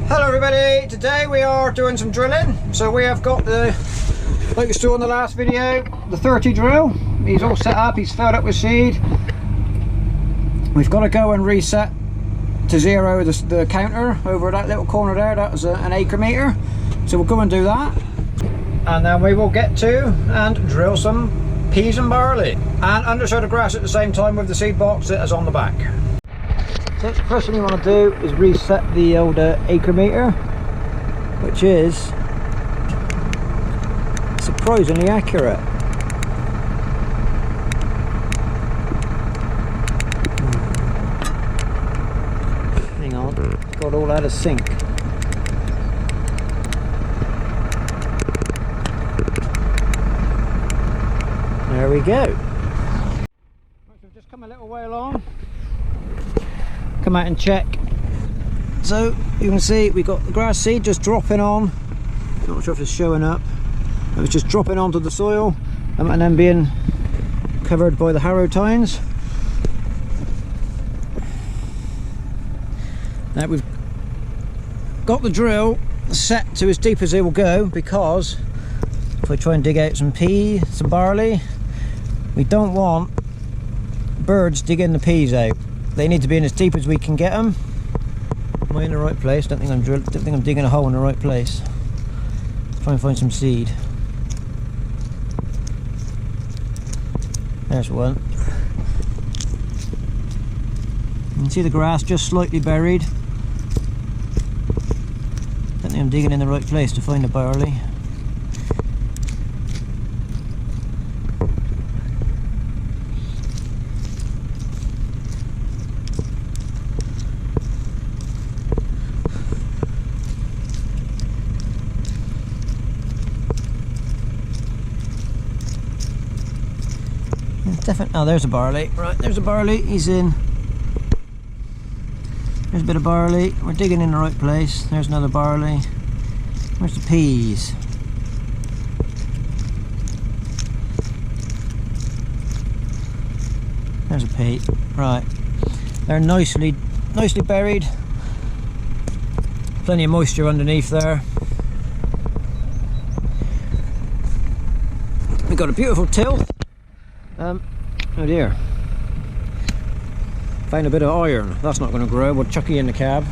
Hello everybody, today we are doing some drilling. So we have got the, like you saw in the last video, the 30 drill. He's all set up, he's filled up with seed. We've got to go and reset to zero the counter over that little corner there. That was an acre meter. So we'll go and do that. And then we will get to and drill some peas and barley. And undersow the grass at the same time with the seed box that is on the back. So the first thing you want to do is reset the old acre meter, which is surprisingly accurate. Hang on, it's got all out of sync. There we go. Right, so we've just come a little way along. Come out and check. So you can see we've got the grass seed just dropping on. Not sure if it's showing up. It was just dropping onto the soil and then being covered by the harrow tines. Now we've got the drill set to as deep as it will go, because if we try and dig out some pea, some barley, we don't want birds digging the peas out. They need to be in as deep as we can get them. Am I in the right place? Don't think I'm digging a hole in the right place. Try and find some seed. There's one. You can see the grass just slightly buried. Don't think I'm digging in the right place to find the barley. Definitely. Oh, there's a barley. Right, there's a barley. He's in. There's a bit of barley. We're digging in the right place. There's another barley. Where's the peas? There's a pea. Right. They're nicely buried. Plenty of moisture underneath there. We've got a beautiful till. Oh dear. Found a bit of iron. That's not going to grow. We'll chuck it in the cab.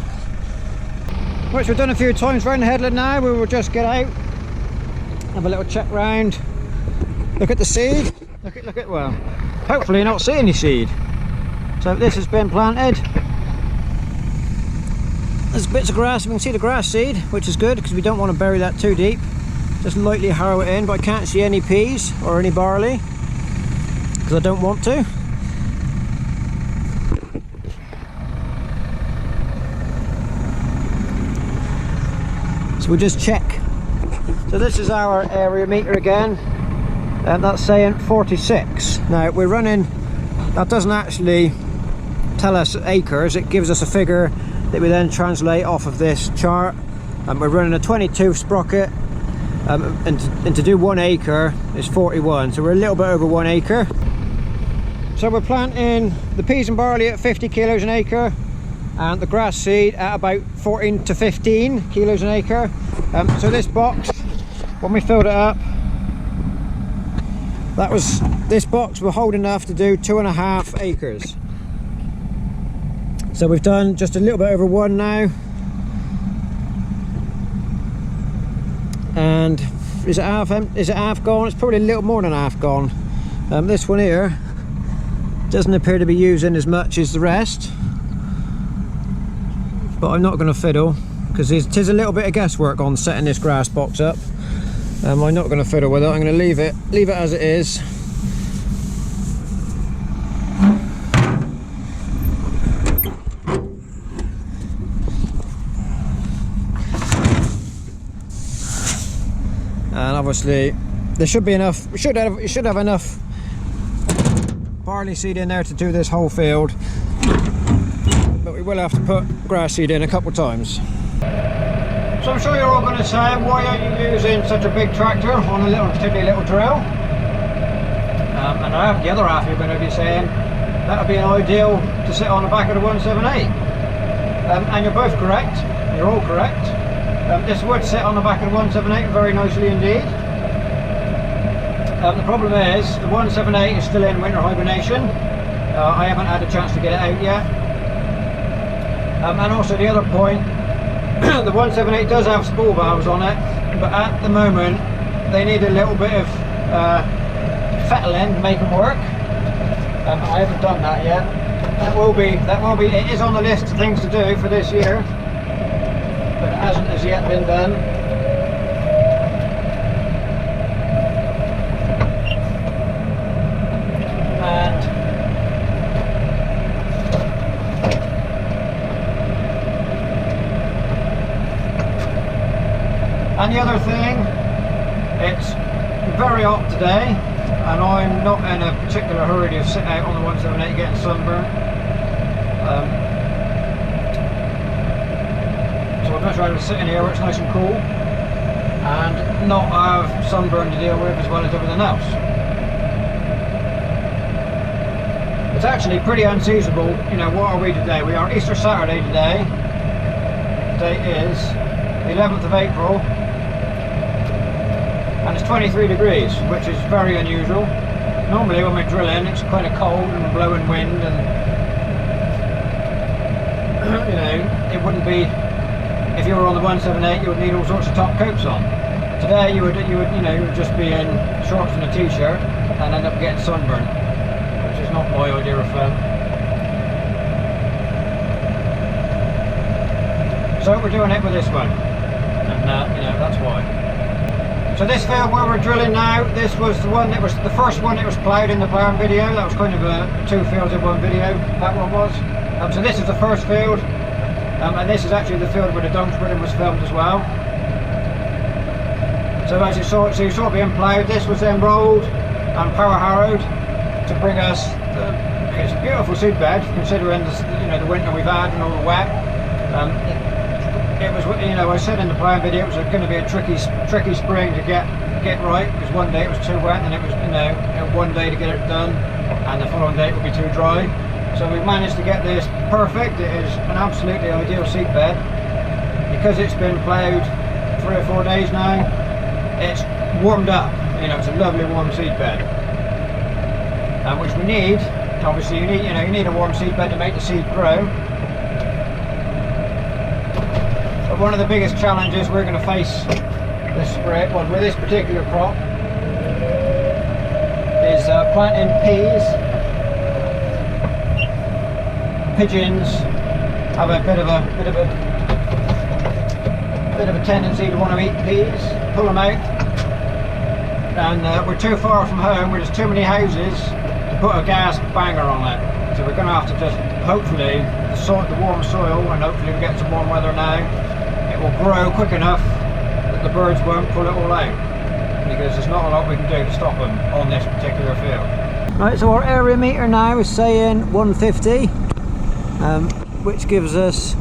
Right, so we've done a few times round the headland now. We will just get out, have a little check round, look at the seed. Look at, well, hopefully not see any seed. So this has been planted. There's bits of grass. We can see the grass seed, which is good because we don't want to bury that too deep. Just lightly harrow it in, but I can't see any peas or any barley, because I don't want to. So we'll just check. So this is our area meter again, and that's saying 46. Now we're running, that doesn't actually tell us acres, it gives us a figure that we then translate off of this chart. And we're running a 22 sprocket, and to do 1 acre is 41, so we're a little bit over 1 acre. So we're planting the peas and barley at 50 kilos an acre, and the grass seed at about 14 to 15 kilos an acre. So this box, when we filled it up, this box will hold enough to do 2.5 acres. So we've done just a little bit over 1 now. And is it half gone? It's probably a little more than half gone. This one here doesn't appear to be using as much as the rest, but I'm not going to fiddle, because it is a little bit of guesswork on setting this grass box up. I'm not going to fiddle with it. I'm going to leave it as it is. And obviously there should be enough, we should have enough barley seed in there to do this whole field, but we will have to put grass seed in a couple of times. So I'm sure you're all going to say, why are you using such a big tractor on a particularly little drill? And the other half you're going to be saying that would be an ideal to sit on the back of the 178. And you're both correct. You're all correct. This would sit on the back of the 178 very nicely indeed. The problem is the 178 is still in winter hibernation. I haven't had a chance to get it out yet. And also the other point, the 178 does have spool valves on it, but at the moment they need a little bit of fettling to make them work. I haven't done that yet. That will be, it is on the list of things to do for this year, but it hasn't as yet been done. And the other thing, it's very hot today, and I'm not in a particular hurry to sit out on the 178 getting sunburn. So I'd much rather sit in here where it's nice and cool and not have sunburn to deal with as well as everything else. It's actually pretty unseasonable. You know, what are we today? We are Easter Saturday today. The date is the 11th of April. And it's 23 degrees, which is very unusual. Normally when we're drilling it's kind of cold and blowing wind, and you know, it wouldn't be, if you were on the 178 you would need all sorts of top coats on. Today you would just be in shorts and a t-shirt and end up getting sunburned, which is not my idea of fun. So we're doing it with this one, and you know, that's why. So this field where we're drilling now, this was the one that was the first one that was ploughed in the ploughing video. That was kind of a two fields in one video, that one was. So this is the first field, and this is actually the field where the dung spreading was filmed as well. So as you saw it being ploughed, this was then rolled and power harrowed to bring us, it's a beautiful seed bed considering the winter we've had and all the wet. It was, you know, I said in the ploughing video it was going to be a tricky spring to get right, because one day it was too wet and it was, you know, one day to get it done and the following day it would be too dry. So we've managed to get this perfect. It is an absolutely ideal seed bed. Because it's been ploughed 3 or 4 days now, it's warmed up. You know, it's a lovely warm seed bed, which we need. Obviously you need a warm seed bed to make the seed grow. But one of the biggest challenges we're going to face this spring, well, with this particular crop, is planting peas. Pigeons have a bit of a tendency to want to eat peas, pull them out, and we're too far from home. There's too many houses to put a gas banger on it, so we're going to have to just, hopefully, the warm soil, and hopefully we get some warm weather now, it will grow quick enough that the birds won't pull it all out, because there's not a lot we can do to stop them on this particular field. Right, so our area meter now is saying 150, which gives us,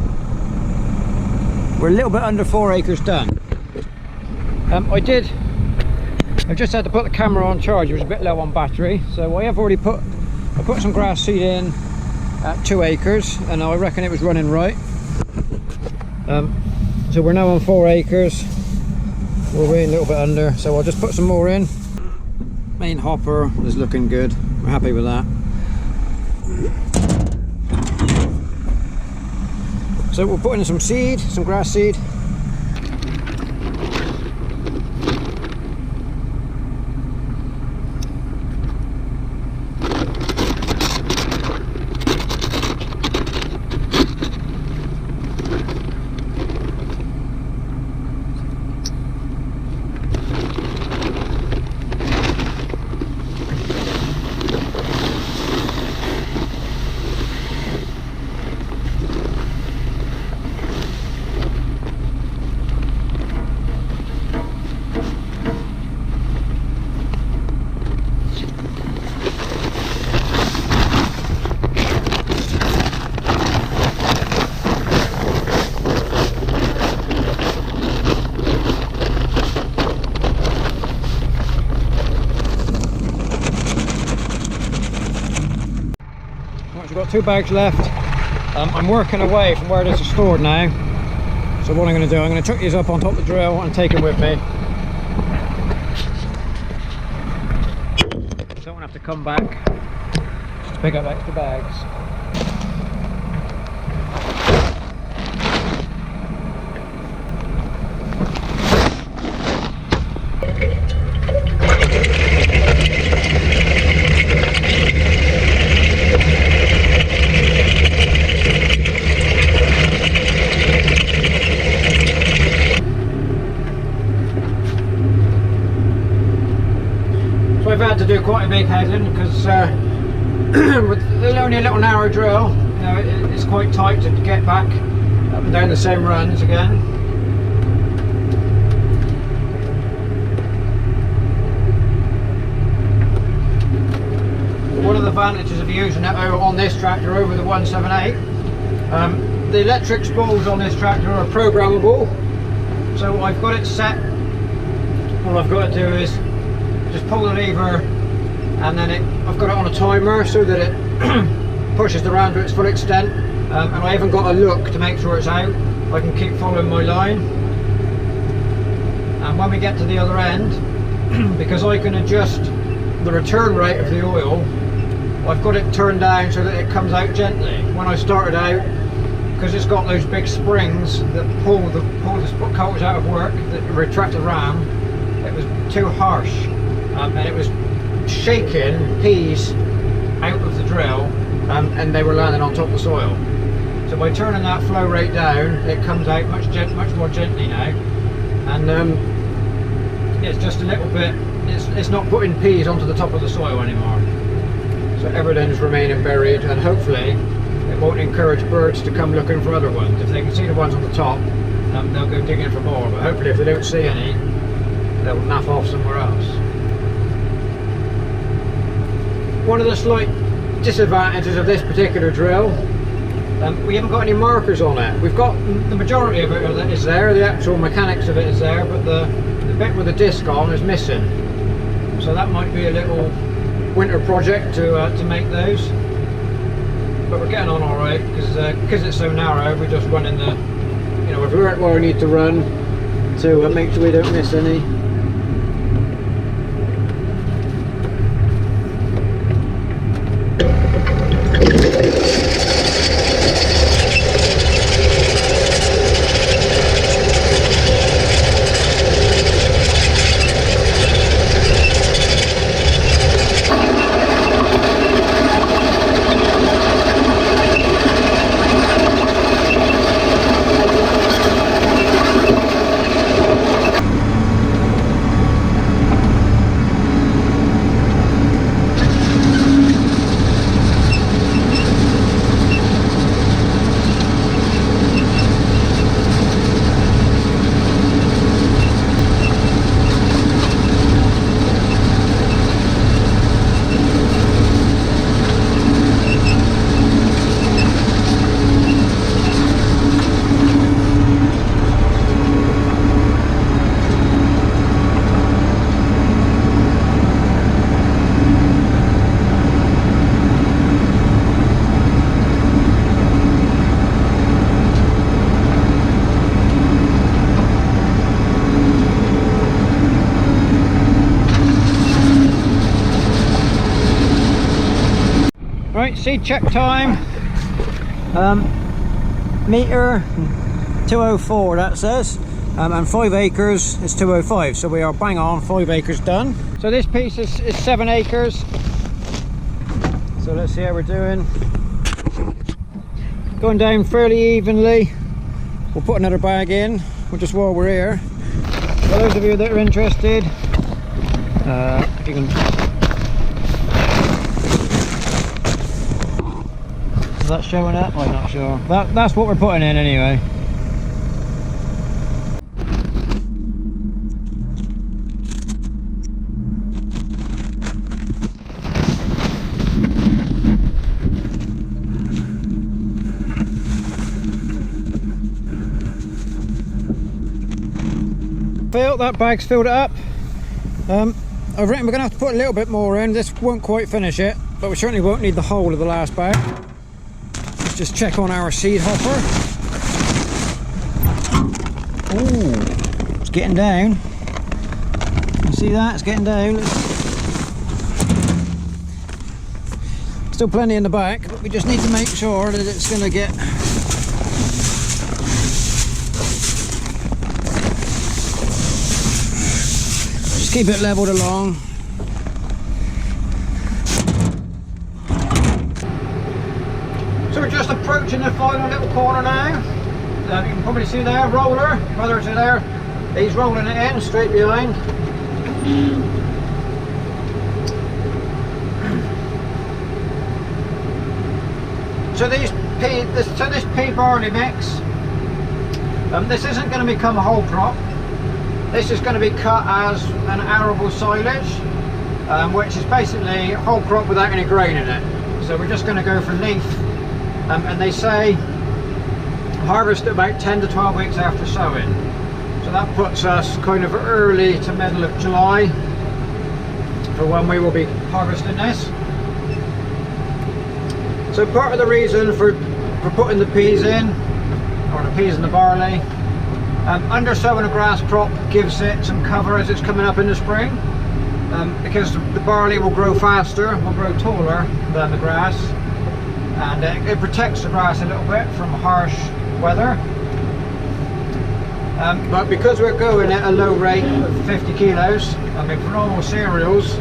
we're a little bit under 4 acres done. I just had to put the camera on charge. It was a bit low on battery, so I have already put some grass seed in at 2 acres, and I reckon it was running right. So we're now on 4 acres. We're way a little bit under, so I'll just put some more in. Main hopper is looking good. We're happy with that. So we'll put in some seed, some grass seed. We've got 2 bags left. I'm working away from where this is stored now, so So what I'm going to do, I'm going to chuck these up on top of the drill and take them with me. Don't want to have to come back to pick up extra bags. I've had to do quite a big heading because with only a little narrow drill, you know, it's quite tight to get back up and down the same runs again. One of the advantages of using it on this tractor over the 178, the electric spools on this tractor are programmable, so I've got it set. All I've got to do is just pull the lever, and then I've got it on a timer so that it pushes the ram to its full extent, and I haven't got a look to make sure it's out. I can keep following my line, and when we get to the other end, because I can adjust the return rate of the oil, I've got it turned down so that it comes out gently. When I started out, because it's got those big springs that pull the coals out of work, that retract the ram, it was too harsh. And it was shaking peas out of the drill, and they were landing on top of the soil. So by turning that flow rate down, it comes out much more gently now, and it's just a little bit. It's not putting peas onto the top of the soil anymore. So everything's remaining buried, and hopefully it won't encourage birds to come looking for other ones. If they can see the ones on the top, they'll go digging for more. But hopefully, if they don't see any, they'll naff off somewhere else. One of the slight disadvantages of this particular drill, we haven't got any markers on it. We've got the majority of it is there, the actual mechanics of it is there, but the bit with the disc on is missing. So that might be a little winter project to make those. But we're getting on all right because it's so narrow. We're just running the, you know, we've learnt where we need to run to make sure we don't miss any. Right, seed check time. Meter 204 that says, and 5 acres is 205, so we are bang on, 5 acres done. So this piece is 7 acres. So let's see how we're doing. Going down fairly evenly. We'll put another bag in, just while we're here. For those of you that are interested, if you can. Is that showing up? I'm not sure. That's what we're putting in anyway. That bag's filled it up. I've written we're going to have to put a little bit more in. This won't quite finish it, but we certainly won't need the whole of the last bag. Let's just check on our seed hopper. Oh, it's getting down. You see that? It's getting down. Still plenty in the back, but we just need to make sure that it's going to get... Just keep it leveled along. So we're just approaching the final little corner now. You can probably see there, roller, brother's in there. He's rolling it in straight behind. So this pea barley mix, this isn't going to become a whole crop. This is going to be cut as an arable silage, which is basically a whole crop without any grain in it. So we're just going to go for leaf, and they say harvest about 10 to 12 weeks after sowing. So that puts us kind of early to middle of July for when we will be harvesting this. So part of the reason for putting the peas in, or the peas and the barley, undersowing a grass crop gives it some cover as it's coming up in the spring, because the barley will grow faster, will grow taller than the grass, and it protects the grass a little bit from harsh weather. But because we're going at a low rate of 50 kilos, I mean for normal cereals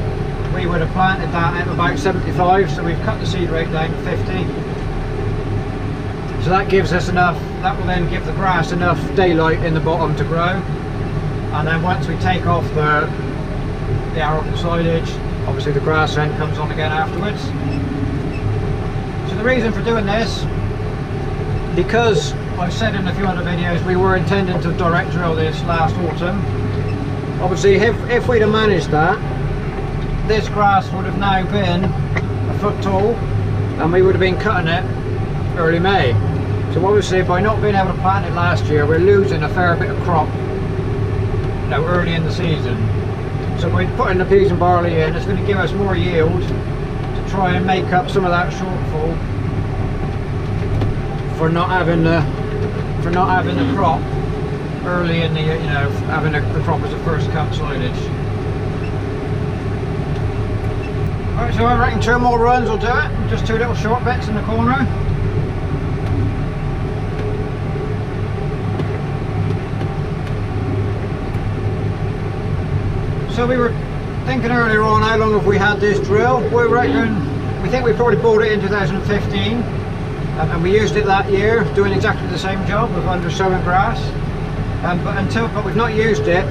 we would have planted that at about 75, so we've cut the seed rate down to 50. So that gives us enough, that will then give the grass enough daylight in the bottom to grow. And then once we take off the arable silage, obviously the grass then comes on again afterwards. So the reason for doing this, because I've said in a few other videos we were intending to direct drill this last autumn. Obviously if we'd have managed that, this grass would have now been a foot tall and we would have been cutting it early May. So obviously by not being able to plant it last year, we're losing a fair bit of crop, you know, early in the season. So by putting the peas and barley in, it's going to give us more yield to try and make up some of that shortfall for not having the crop early in the, you know, having the crop as a first cut silage. Alright, so I reckon 2 more runs will do it. Just 2 little short bits in the corner. So we were thinking earlier on, how long have we had this drill? We think we probably bought it in 2015, and we used it that year doing exactly the same job with undersowing grass. But we've not used it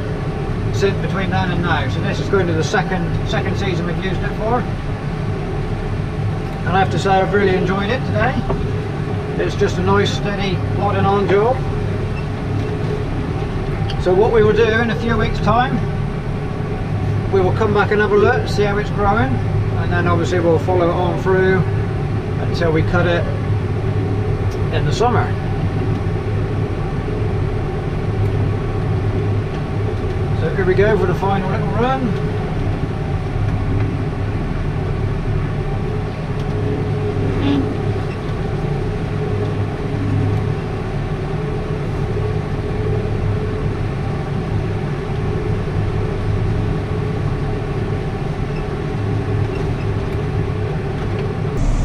since between then and now. So this is going to the second season we've used it for. And I have to say I've really enjoyed it today. It's just a nice steady plodding on job. So what we will do in a few weeks time, we will come back and have a look, see how it's growing, and then obviously we'll follow it on through until we cut it in the summer. So here we go for the final little run.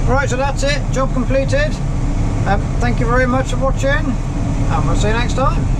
Right, so that's it, job completed. Thank you very much for watching, and we'll see you next time.